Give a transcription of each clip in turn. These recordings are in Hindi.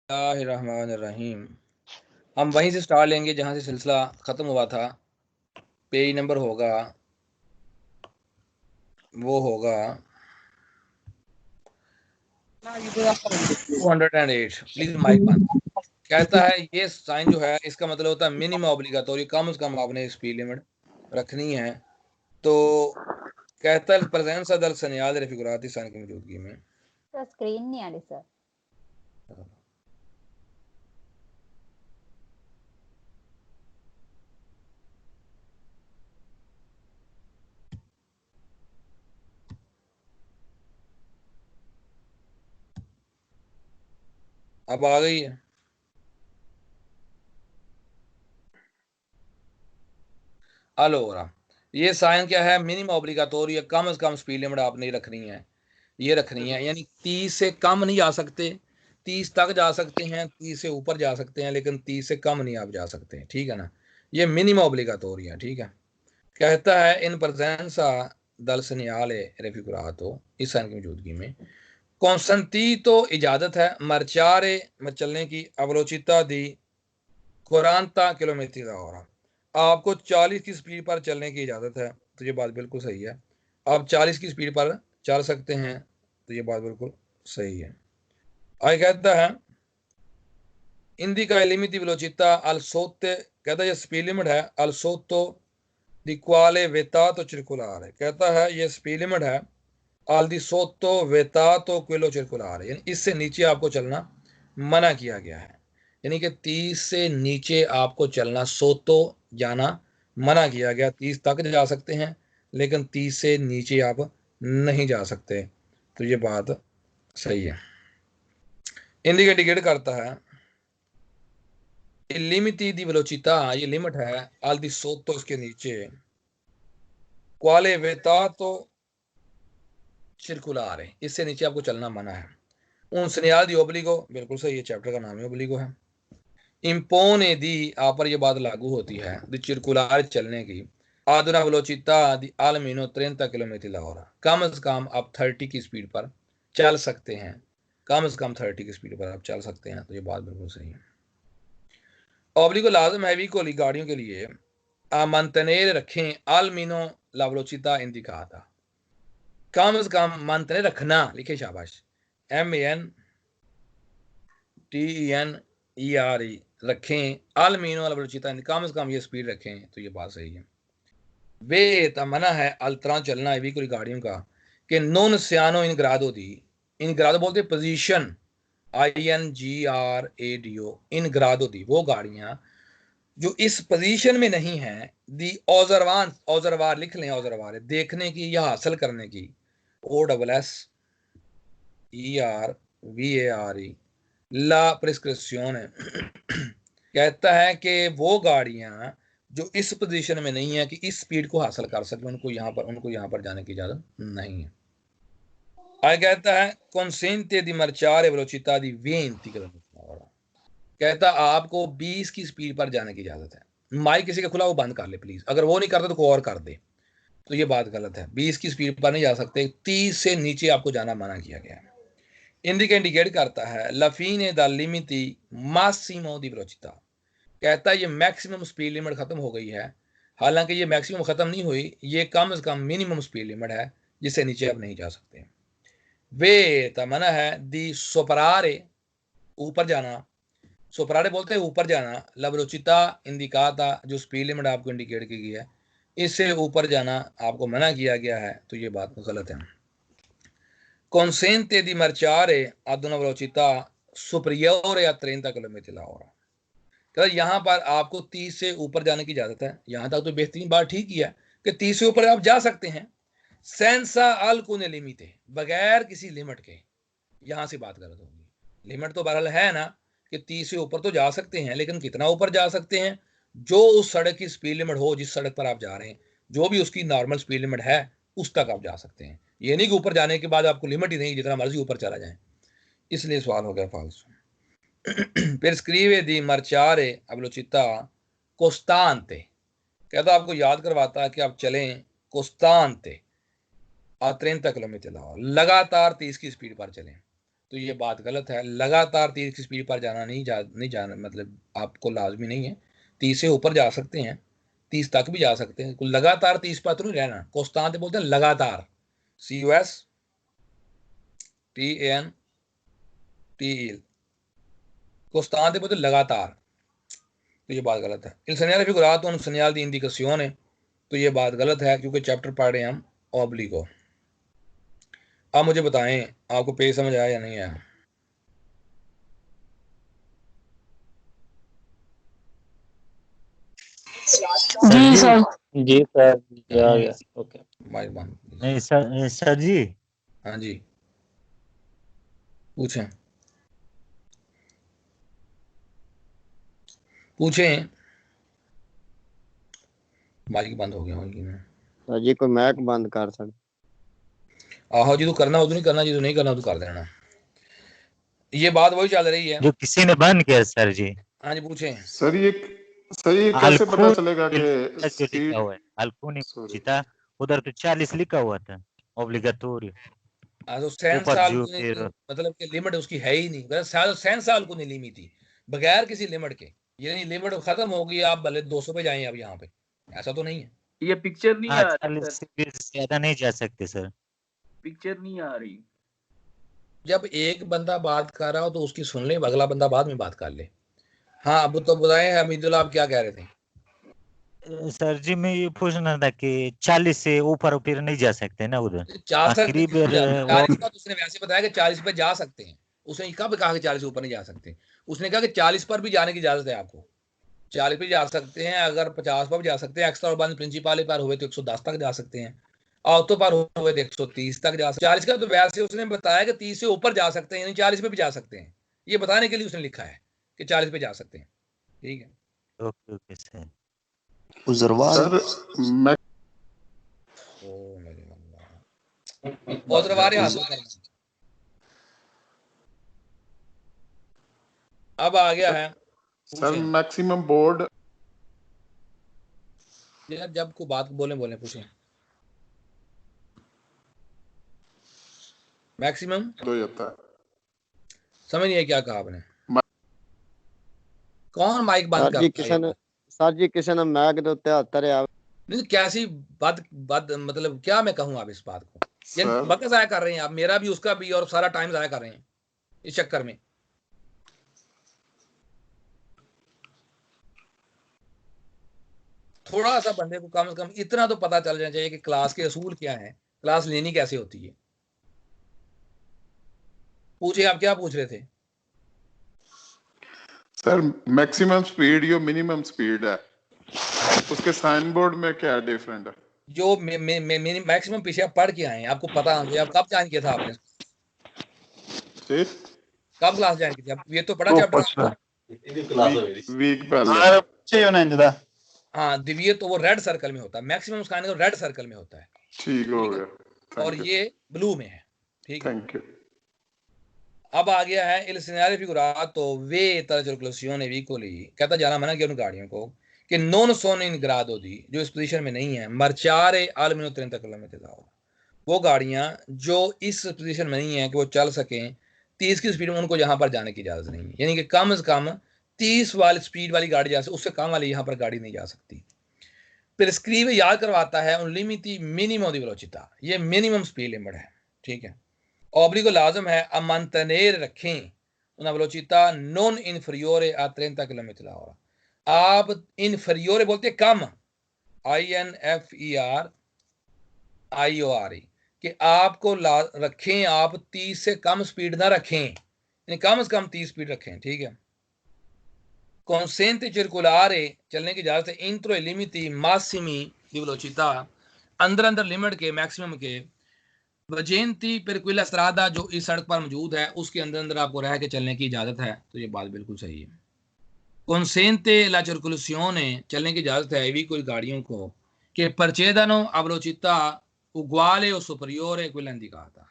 बिस्मिल्लाहिर्रहमानिर्रहीम। हम वहीं से स्टार्ट लेंगे जहाँ से सिलसिला ख़त्म हुआ था। पेज नंबर होगा, वो होगा 208। प्लीज माइक बंद। कहता है ये साइन जो है इसका मतलब होता है मिनिमम ऑब्लिगाटोरी, कम से कम आपने स्पीड लिमिट रखनी है। तो कहता है प्रेजेंस दल सनियाद रफिकुराती साइन की मौजूदगी में। सर स्क्रीन नहीं आ रही सर। अब आ गई है। अलोरा ये साइन क्या है, मिनिमम ऑब्लिगाटोरी, कम से कम स्पीड लिमिट आपने रखनी है, ये रखनी है। यानी 30 से कम नहीं जा सकते, 30 तक जा सकते हैं, 30 से ऊपर जा सकते हैं, लेकिन 30 से कम नहीं आप जा सकते, ठीक है ना। ये मिनिमम ऑब्लिगाटोरी है, ठीक है। कहता है इन प्रेजेंसा दल सनियाले रेफिकुरातो, इस साइन की मौजूदगी में कॉन्स्टेंटी तो इजाजत है मरचारे में चलने की, अवलोचिता दी 40 किलोमीटर और आपको 40 की स्पीड पर चलने की इजाजत है। तो ये बात बिल्कुल सही है, आप 40 की स्पीड पर चल सकते हैं, तो ये बात बिल्कुल सही है। आगे कहता है इंडिका लिमिट वेलोचिता अल सोते, कहता है ये स्पीड लिमिट है अल सोतो दी क्वाले वेतातो circolare, कहता है ये स्पीड लिमिट है al di sotto vietato quello circolare, यानी इससे नीचे आपको चलना मना किया गया है। यानी कि 30 से नीचे आपको चलना, सोतो जाना मना किया गया। 30 तक जा सकते हैं, लेकिन 30 से नीचे आप नहीं जा सकते। तो ये बात सही है। इंडिकेट करता है लिमिटी दी वेलोचिता, ये लिमिट है al di sotto, इसके नीचे क्वाले वेतातो circolare, इससे नीचे आपको चलना मना है। उन सनियाल दी ओब्लिगो, बिल्कुल सही है, चैप्टर का नाम ही ओब्लिगो है। इम्पोने दी, आप पर ये बात लागू होती है दी चिरकुलार चलने की, आदुना वेलोचिता दी आलमीनो 30 किलोमीटर लाहौर, कम से कम आप 30 की स्पीड पर चल सकते हैं, कम से कम 30 की स्पीड पर आप चल सकते हैं। तो ये बात बिल्कुल सही है। ओब्लिगो लाजम है व्हीकल गाड़ियों के लिए मंतनेर रखें आलमीनो ला वेलोचिता इंडिकाता, कम से कम मंतनेर रखना, लिखे शाबाश, MENTENER रखें आलमीनो वाला बलूचिता, कम से कम ये स्पीड रखें। तो ये बात सही है। वे तमन्ना है अल्तरा चलना है भी कोई गाड़ियों का कि नोन सियानो इन ग्रादो दी, इन ग्रादो बोलते पोजीशन, INGRADO, इन ग्रादो दी वो गाड़ियां जो इस पोजीशन में नहीं है, दी औजरवान, औजरवार लिख लें, औजरवार देखने की या हासिल करने की, OSSERVARE ला प्रिस्क्रिप्शन है। कहता है कि वो गाड़ियां जो इस पोजीशन में नहीं है कि इस स्पीड को हासिल कर सके, उनको यहाँ पर जाने की इजाजत नहीं है। आगे कहता है consente di marciare velocità di 20 kilometre, कहता आपको 20 की स्पीड पर जाने की इजाजत है। माइक किसी का खुला वो बंद कर ले प्लीज, अगर वो नहीं करता तो कोई और कर दे। तो ये बात गलत है, 20 की स्पीड पर नहीं जा सकते, 30 से नीचे आपको जाना मना किया गया है। इंडिकेट करता है लफीने द लिमिटी मासिमो दी वेलोचिता, कहता है ये मैक्सिमम स्पीड लिमिट खत्म हो गई है। हालांकि ये मैक्सिमम खत्म नहीं हुई, ये कम से कम मिनिमम स्पीड लिमिट है जिससे नीचे आप नहीं जा सकते। वे तमन्ना है दी सोपरारे, ऊपर जाना, सोपरारे बोलते हैं ऊपर जाना, ला वेलोचिता इंडिकाता, जो स्पीड लिमिट आपको इंडिकेट की गई है, इससे ऊपर जाना आपको मना किया गया है। तो ये बात गलत है। consente di marciare ad una velocità superiore a 30 kilometre l'ora, कहता यहाँ पर आपको 30 से ऊपर जाने की इजाजत है। यहाँ तक तो बेहतरीन बात ठीक ही है कि 30 से ऊपर आप जा सकते हैं, सेंसा अल्कुने लिमिटे, बगैर किसी लिमिट के। यहाँ से बात गलत होगी, लिमिट तो बहरहाल है ना कि 30 से ऊपर तो जा सकते हैं, लेकिन कितना ऊपर जा सकते हैं, जो उस सड़क की स्पीड लिमिट हो, जिस सड़क पर आप जा रहे हैं, जो भी उसकी नॉर्मल स्पीड लिमिट है उस तक आप जा सकते हैं। ये नहीं कि ऊपर जाने के बाद आपको लिमिट ही नहीं, जितना मर्जी ऊपर चला जाए। इसलिए सवाल हो गया फालतू। फिर स्क्रीवे दी मर्चारे अवलोचिता कोस्तांते, कहता आपको याद करवाता है कि आप चलें कोस्तांते 30 किलोमीटर लगातार 30 की स्पीड पर चलें। तो ये बात गलत है। लगातार 30 की स्पीड पर जाना नहीं जाना मतलब आपको लाजमी नहीं है। 30 से ऊपर जा सकते हैं, 30 तक भी जा सकते हैं, लगातार 30 पर तो नहीं रहना। कोस्तांत बोलते हैं लगातार, CUSTANTE, कोस्तांत बोलते हैं लगातार। तो ये बात गलत है। il segnale figurato un segnale di indicazione, तो ये बात गलत है क्योंकि चैप्टर पढ़ रहे हैं हम ऑब्लिगो। आप मुझे बताएं आपको पेज समझ आया या नहीं आया? जी सर। जी सर, ये आ गया। ओके, माइक बंद। नहीं सर, सर जी। हाँ जी, पूछें पूछें। माइक बंद हो गया सर जी कोई मैक बंद कर सक। आहो जी, तो करना हो तो नहीं करना जी, तो नहीं करना तो कर देना। ये बात वही चल रही है जो किसी ने बंद किया सर जी। हाँ जी, पूछें। सर ये कैसे पता चलेगा कि जो लिखा स्पीड, हुआ है अल्कुनी सॉरी चिता, उधर तो 40 लिखा हुआ था ऑब्लिगेटोरी। तो 100 ऊपर साल जो को फिर मतलब कि लिमिट उसकी है ही नहीं, 100 साल को नहीं लिमिट थी बगैर किसी लिमिट के। ये नहीं लिमिट खत्म होगी आप भले 200 पे जाएं अब यहाँ पे, ऐसा तो नहीं है। ये पिक्चर नहीं आ रही 40 सर, से भी ज्यादा नहीं जा सकते सर। पिक्चर नहीं आ रही। जब एक बंदा बात कर रहा हो तो उसकी सुन ले, अगला बंदा बाद में बात कर ले। हाँ, अब तो बताएं हमीदुल्लाह, आप क्या कह रहे थे? सर जी मैं ये पूछना था कि 40 से ऊपर फिर नहीं जा सकते ना उधर। जा सकते आखिरी हैं, बार 40 का तो उसने वैसे बताया कि 40 पे जा सकते हैं। उसने कब कहा कि 40 से ऊपर नहीं जा सकते? उसने कहा कि 40 पर भी जाने की इजाजत है आपको, 40 पे जा सकते हैं, अगर 50 पर भी जा सकते हैं, एक्स्ट्रा और प्रिंसिपल पर हुए तो 110 तक जा सकते हैं, ऑटो पर हुए तो 130 तक जा सकते हैं। 40 का तो वैसे उसने बताया कि 30 से ऊपर जा सकते हैं, यानी 40 पे भी जा सकते हैं। ये बताने के लिए उसने लिखा है कि 40 पे जा सकते हैं। ठीक है, ओके ओके सर। सर मैं ओ मेरे अल्लाह, औजरवारे हासिल करना। अब आ गया है, सर पूछें मैक्सिमम बोर्ड यार, जब को बात बोले पूछें। मैक्सिमम हो जाता है। समझ नहीं है क्या कहा आपने? कौन माइक बंद करता है यार? सर जी किसी ने मैक दे उत्ते हत्थ धरिया। नहीं, कैसी बात बात मतलब क्या मैं कहूँ आप इस बात को? यानी सर वक्त जाया कर रहे हैं आप, मेरा भी उसका भी, और सारा टाइम जाया कर रहे हैं इस चक्कर में। थोड़ा सा बंदे को कम से कम इतना तो पता चल जाना चाहिए कि क्लास के असूल क्या है, क्लास लेनी कैसे होती है। पूछे, आप क्या पूछ रहे थे? सर मैक्सिमम स्पीड यो मिनिमम स्पीड है, उसके साइन बोर्ड में क्या डिफरेंट है? जो मैक्सिमम पीछे आप पढ़ के आए हैं, आपको पता होना चाहिए। आप कब ज्वाइन किया था आपने? जी कब क्लास ज्वाइन की थी? आप ये तो पढ़ा चैप्टर वीक पहले। हाँ, दिव्य तो वो रेड सर्कल में होता है, मैक्सिमम उसका आने का रेड सर्कल में होता है, ठीक हो गया, और ये ब्लू में है। ठीक है, थैंक यू। अब आ गया है il segnale figurato veta la circolazione veicoli, कहता जाना मना किया उन गाड़ियों को कि non sono in grado di, जो इस पोजीशन में नहीं है, marciare almeno 30 किलोमीटर l'ora, वो गाड़ियां जो इस पोजीशन में नहीं है कि वो चल सकें 30 की स्पीड में, उनको यहाँ पर जाने की इजाजत नहीं है। यानी कि कम से कम 30 वाली स्पीड वाली गाड़ी जा सकती, उससे कम वाली यहाँ पर गाड़ी नहीं जा सकती। प्रिस्क्रीब याद करवाता है उन लिमिटी मिनिमम दी वेलोसिटी, ये मिनिमम स्पीड लिमिट है। ठीक है, ऑब्लिगो लाजम है अब mantenere रखें una velocità non inferiore a 30 kilometre l'ora। आप इनफीरियोरे बोलते कम, INFERIORE, कि आपको रखें, आप 30 से कम स्पीड ना रखें, यानी कम से कम 30 स्पीड रखें। ठीक है, consente circolare, चलने की इजाजत है, इंट्रो लिमिटी मासिमी दी वेलोसिटà, अंदर अंदर लिमिट के, मैक्सिमम के, वजेंती पर क्विला स्त्रादा, जो इस सड़क पर मौजूद है उसके अंदर अंदर आपको रह के चलने की इजाजत है। तो ये बात बिल्कुल सही है। consente la circolazione, चलने की इजाजत है भी कोई गाड़ियों को कि परचेदानो अवलोचिता उग्वाले और सुपरियोर quella indicata,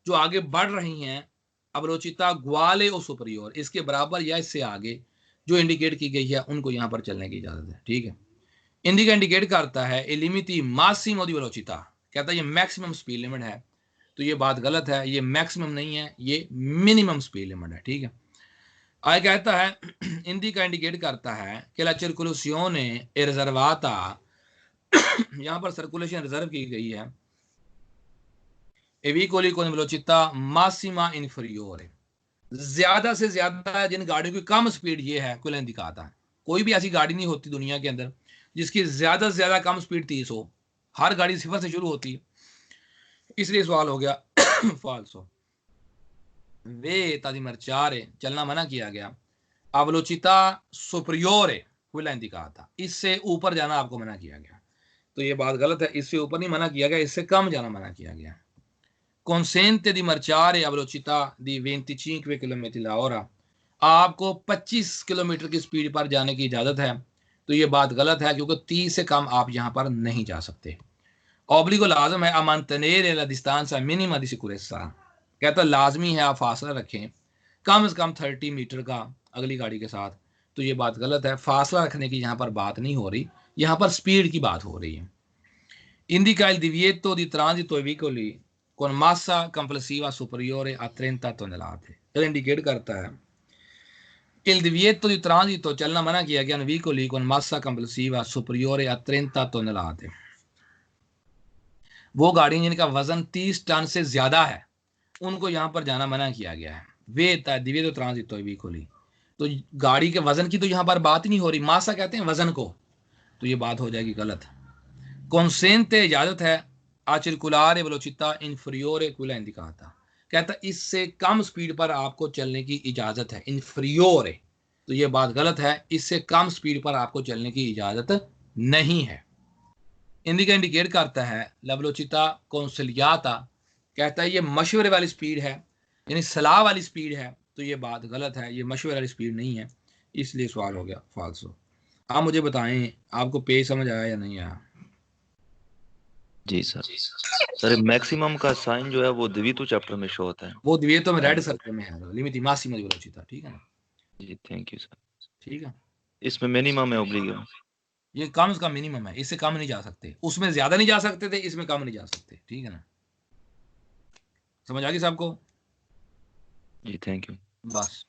जो आगे बढ़ रही हैं, अवलोचिता ग्वाले और सुपरियोर, इसके बराबर या इससे आगे जो इंडिकेट की गई है, उनको यहाँ पर चलने की इजाजत है। ठीक है, इंडिका इंडिकेट करता है ए लिमिटी मासिमो दी वेलोचिता, कहता है ये मैक्सिमम स्पीड लिमिट है। तो ये बात गलत है, ये मैक्सिमम नहीं है, ये मिनिमम स्पीड लिमिट है। ठीक है, आगे कहता है इंडिका इंडिकेट करता है कि la circolazione è riservata, यहाँ पर सर्कुलेशन रिजर्व की गई है e veicoli con velocità massima inferiore, ज्यादा से ज्यादा जिन गाड़ियों की कम स्पीड, ये है कुल दिखाता है। कोई भी ऐसी गाड़ी नहीं होती दुनिया के अंदर जिसकी ज्यादा से ज्यादा कम स्पीड 30 हो, हर गाड़ी 0 से शुरू होती है, इसलिए सवाल हो गया फाल्सो। वे तादी मर्चारे, चलना मना किया गया, अवलोचिता सुपरियोरे क्विला इंडिकाता, इससे ऊपर जाना आपको मना किया गया। तो ये बात गलत है, इससे ऊपर नहीं मना किया गया, इससे कम जाना मना किया गया। consente di marciare a velocità di 25 km/h, आपको 25 किलोमीटर की स्पीड पर जाने की इजाजत है। तो ये बात गलत है क्योंकि 30 से कम आप यहाँ पर नहीं जा सकते। ऑब्लिगो लाजम है a mantenere la distanza minima di sicurezza, कहता लाजमी है आप फासला रखें कम से कम 30 मीटर का अगली गाड़ी के साथ। तो ये बात गलत है, फासला रखने की यहाँ पर बात नहीं हो रही, यहाँ पर स्पीड की बात हो रही है। indica il divieto di transito ai veicoli con massa complessiva superiore a 30 tonnellate, indicate करता है il divieto di transito, चलना मना किया गया veicoli con massa complessiva superiore a 30 tonnellate, वो गाड़ी जिनका वजन 30 टन से ज्यादा है उनको यहाँ पर जाना मना किया गया है। वे divieto transito ai veicoli, तो गाड़ी के वजन की तो यहाँ पर बात ही नहीं हो रही, मासा कहते हैं वजन को, तो ये बात हो जाएगी गलत। consente इजाजत है a circolare velocità inferiore quella indicata, कहता इससे कम स्पीड पर आपको चलने की इजाजत है, inferiore, तो ये बात गलत है, इससे कम स्पीड पर आपको चलने की इजाजत नहीं है। इंडिका इंडिकेट करता है la velocità consigliata, कहता है ये मशवरे वाली स्पीड है, यानी सलाह वाली स्पीड है, तो ये बात गलत है, ये मशवरे वाली स्पीड नहीं है, इसलिए सवाल हो गया फाल्सो। आप मुझे बताएं आपको पेज समझ आया या नहीं आया? जी सर। सर मैक्सिमम का साइन जो है वो द्वितीय चैप्टर में शो होता है, वो द्वितीय में रेड सर्कल में है, लिमिट मासिमा दी वेलोसिटà, ठीक है ना? जी थैंक यू सर। ठीक है, इसमें मिनिमम है ऑब्लिगो, ये कम से कम मिनिमम है, इससे कम नहीं जा सकते, उसमें ज्यादा नहीं जा सकते थे, इसमें कम नहीं जा सकते, ठीक है ना? समझ आ गई सबको? जी थैंक यू। बस